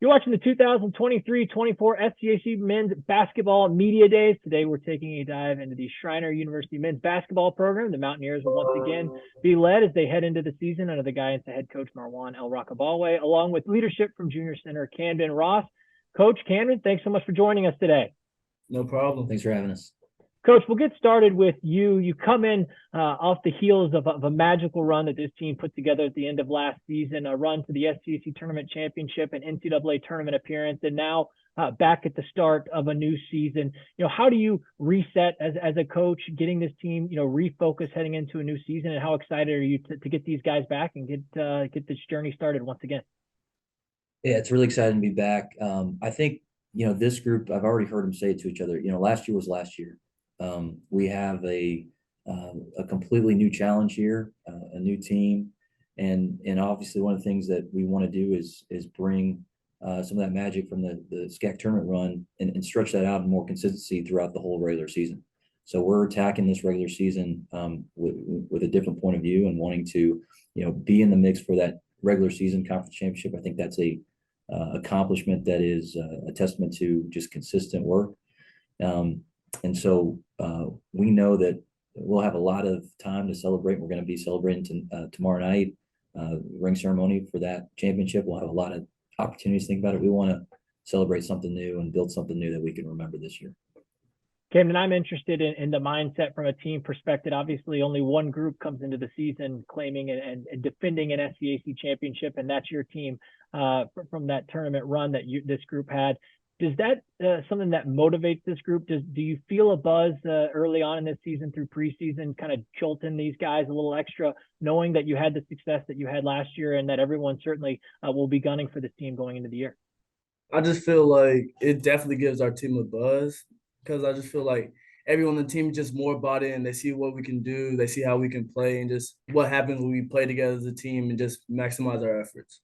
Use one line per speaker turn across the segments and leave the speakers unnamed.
You're watching the 2023-24 SCAC Men's Basketball Media Days. Today, we're taking a dive into the Schreiner University Men's Basketball Program. The Mountaineers will once again be led as they head into the season under the guidance of head coach Marwan Elrakabawy, along with leadership from junior center Kamden Ross. Coach Kamden, thanks so much for joining us today.
No problem. Thanks for having us.
Coach, we'll get started with you. You come in off the heels of a magical run that this team put together at the end of last season, a run to the SCAC Tournament Championship and NCAA Tournament appearance, and now back at the start of a new season. How do you reset as a coach, getting this team, refocus heading into a new season, and how excited are you to get these guys back and get this journey started once again?
Yeah, it's really exciting to be back. I think, this group, I've already heard them say it to each other, last year was last year. We have a completely new challenge here, a new team, and obviously one of the things that we want to do is bring some of that magic from the SCAC tournament run and stretch that out in more consistency throughout the whole regular season. So we're attacking this regular season with a different point of view and wanting to, be in the mix for that regular season conference championship. I think that's a accomplishment that is a testament to just consistent work. And so we know that we'll have a lot of time to celebrate. We're going to be celebrating tomorrow night, ring ceremony for that championship. We'll have a lot of opportunities to think about it. We want to celebrate something new and build something new that we can remember this year.
Kamden, I'm interested in the mindset from a team perspective. Obviously, only one group comes into the season claiming and defending an SCAC championship, and that's your team from that tournament run that this group had. Is that something that motivates this group? Do you feel a buzz early on in this season through preseason, kind of jolting these guys a little extra, knowing that you had the success that you had last year and that everyone certainly will be gunning for this team going into the year?
I just feel like it definitely gives our team a buzz because I just feel like everyone on the team is just more bought in. They see what we can do, they see how we can play, and just what happens when we play together as a team and just maximize our efforts.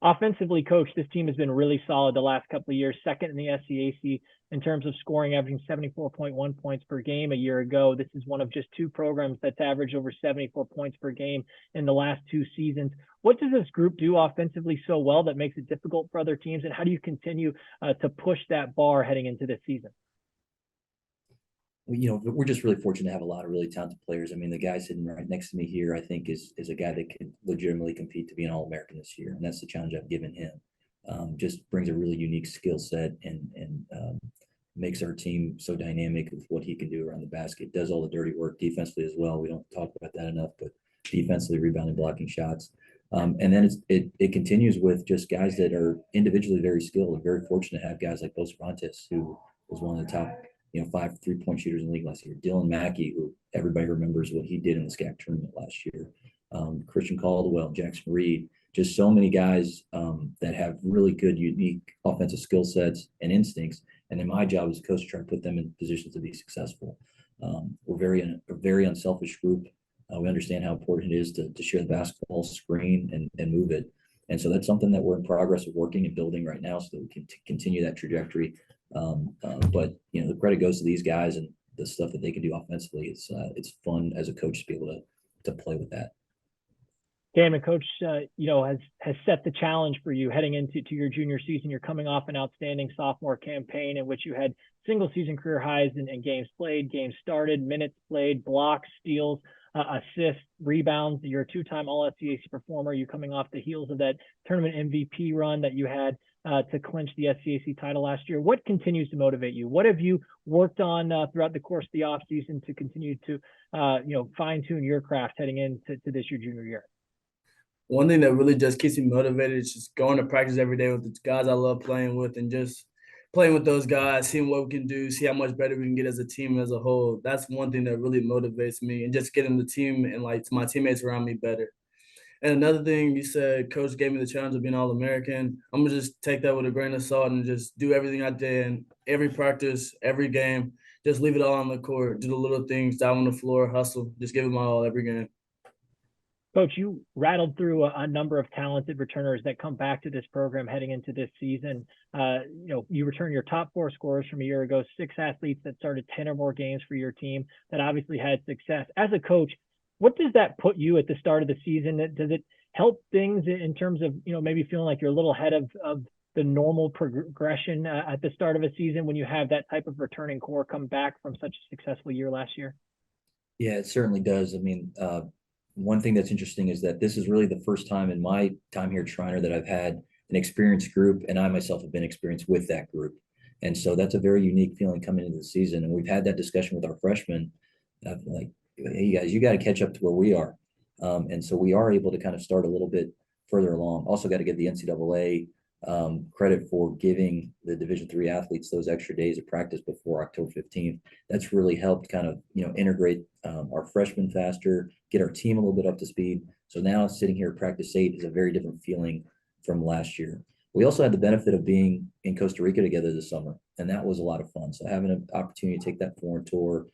Offensively, coach, this team has been really solid the last couple of years, second in the SCAC in terms of scoring, averaging 74.1 points per game a year ago. This is one of just two programs that's averaged over 74 points per game in the last two seasons. What does this group do offensively so well that makes it difficult for other teams, and how do you continue to push that bar heading into this season?
We're just really fortunate to have a lot of really talented players. I mean, the guy sitting right next to me here, I think, is a guy that could legitimately compete to be an All-American this year, and that's the challenge I've given him. Just brings a really unique skill set and makes our team so dynamic with what he can do around the basket. Does all the dirty work defensively as well. We don't talk about that enough, but defensively, rebounding, blocking shots. And then it continues with just guys that are individually very skilled. We're very fortunate to have guys like Bo Cervantes, who was one of the top 5 3-point shooters in the league last year. Dylan Mackey, who everybody remembers what he did in the SCAC tournament last year. Christian Caldwell, Jackson Reed, just so many guys that have really good, unique offensive skill sets and instincts. And then my job as a coach to try to put them in positions to be successful. We're a very unselfish group. We understand how important it is to share the basketball, screen, and move it. And so that's something that we're in progress of working and building right now so that we can continue that trajectory. But the credit goes to these guys and the stuff that they can do offensively. It's fun as a coach to be able to play with that.
Kamden, coach, has set the challenge for you heading into your junior season. You're coming off an outstanding sophomore campaign in which you had single season career highs in games played, games started, minutes played, blocks, steals, assists, rebounds. You're a two-time All-SCAC performer. You're coming off the heels of that tournament MVP run that you had to clinch the SCAC title last year. What continues to motivate you? What have you worked on throughout the course of the offseason to continue to, fine-tune your craft heading into this your junior year?
One thing that really just keeps me motivated is just going to practice every day with the guys I love playing with and just playing with those guys, seeing what we can do, see how much better we can get as a team as a whole. That's one thing that really motivates me, and just getting the team and my teammates around me better. And another thing you said, coach gave me the challenge of being All-American. I'm going to just take that with a grain of salt and just do everything I did, every practice, every game, just leave it all on the court, do the little things, dive on the floor, hustle, just give it my all every game.
Coach, you rattled through a number of talented returners that come back to this program heading into this season. You return your top 4 scorers from a year ago, 6 athletes that started 10 or more games for your team that obviously had success. As a coach, what does that put you at the start of the season? Does it help things in terms of, maybe feeling like you're a little ahead of the normal progression at the start of a season when you have that type of returning core come back from such a successful year last year?
Yeah, it certainly does. I mean, one thing that's interesting is that this is really the first time in my time here at Schreiner that I've had an experienced group, and I myself have been experienced with that group. And so that's a very unique feeling coming into the season. And we've had that discussion with our freshmen, like, hey, you guys, you got to catch up to where we are. And so we are able to kind of start a little bit further along. Also got to give the NCAA credit for giving the Division III athletes those extra days of practice before October 15th. That's really helped kind of, integrate our freshmen faster, get our team a little bit up to speed. So now sitting here at practice 8 is a very different feeling from last year. We also had the benefit of being in Costa Rica together this summer, and that was a lot of fun. So having an opportunity to take that foreign tour,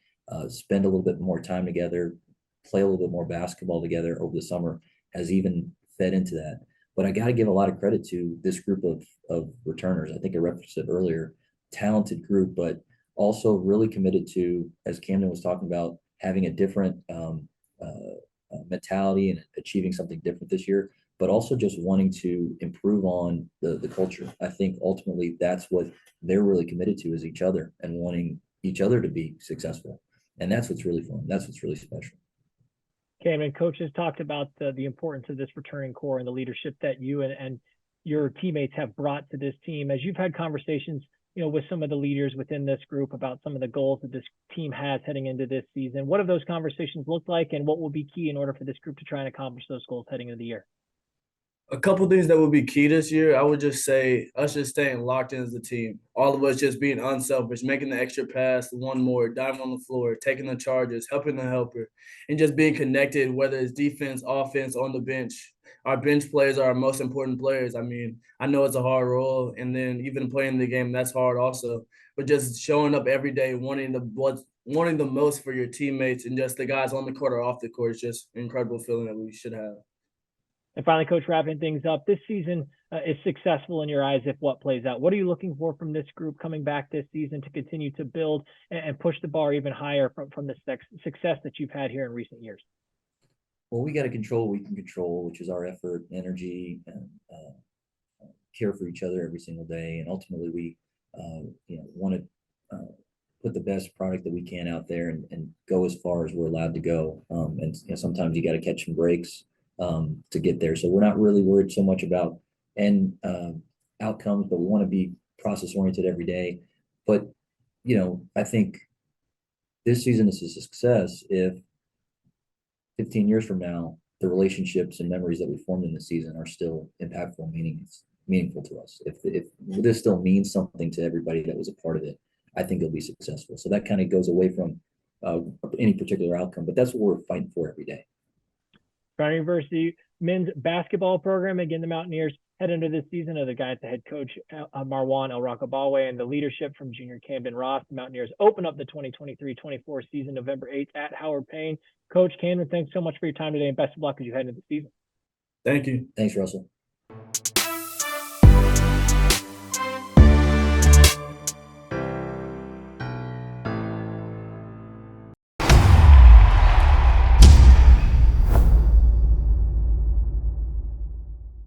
spend a little bit more time together, play a little bit more basketball together over the summer has even fed into that. But I got to give a lot of credit to this group of returners. I think I referenced it earlier, talented group, but also really committed to, as Kamden was talking about, having a different mentality and achieving something different this year, but also just wanting to improve on the culture. I think ultimately that's what they're really committed to, is each other and wanting each other to be successful. And that's what's really fun. That's what's really special.
Kamden, coach has talked about the importance of this returning core and the leadership that you and your teammates have brought to this team. As you've had conversations, with some of the leaders within this group about some of the goals that this team has heading into this season, what have those conversations looked like, and what will be key in order for this group to try and accomplish those goals heading into the year?
A couple things that would be key this year, I would just say us just staying locked in as a team. All of us just being unselfish, making the extra pass, one more, diving on the floor, taking the charges, helping the helper, and just being connected, whether it's defense, offense, on the bench. Our bench players are our most important players. I mean, I know it's a hard role, and then even playing the game, that's hard also. But just showing up every day, wanting the most for your teammates and just the guys on the court or off the court is just an incredible feeling that we should have.
And finally, coach, wrapping things up, this season is successful in your eyes if what plays out. What are you looking for from this group coming back this season to continue to build and push the bar even higher from the success that you've had here in recent years?
Well, we got to control what we can control, which is our effort, energy, and care for each other every single day. And ultimately, we want to put the best product that we can out there and go as far as we're allowed to go. And sometimes you got to catch some breaks to get there. So we're not really worried so much about end outcomes, but we want to be process oriented every day. But, I think this season is a success if 15 years from now, the relationships and memories that we formed in the season are still impactful, meaningful to us. If this still means something to everybody that was a part of it, I think it'll be successful. So that kind of goes away from any particular outcome, but that's what we're fighting for every day.
Schreiner University men's basketball program, again, the Mountaineers head into this season of the guy at the head coach, Marwan Elrakabawy, and the leadership from junior Kamden Ross. The Mountaineers open up the 2023-24 season November 8th at Howard Payne. Coach Kamden, thanks so much for your time today, and best of luck as you head into the season.
Thank you.
Thanks, Russell.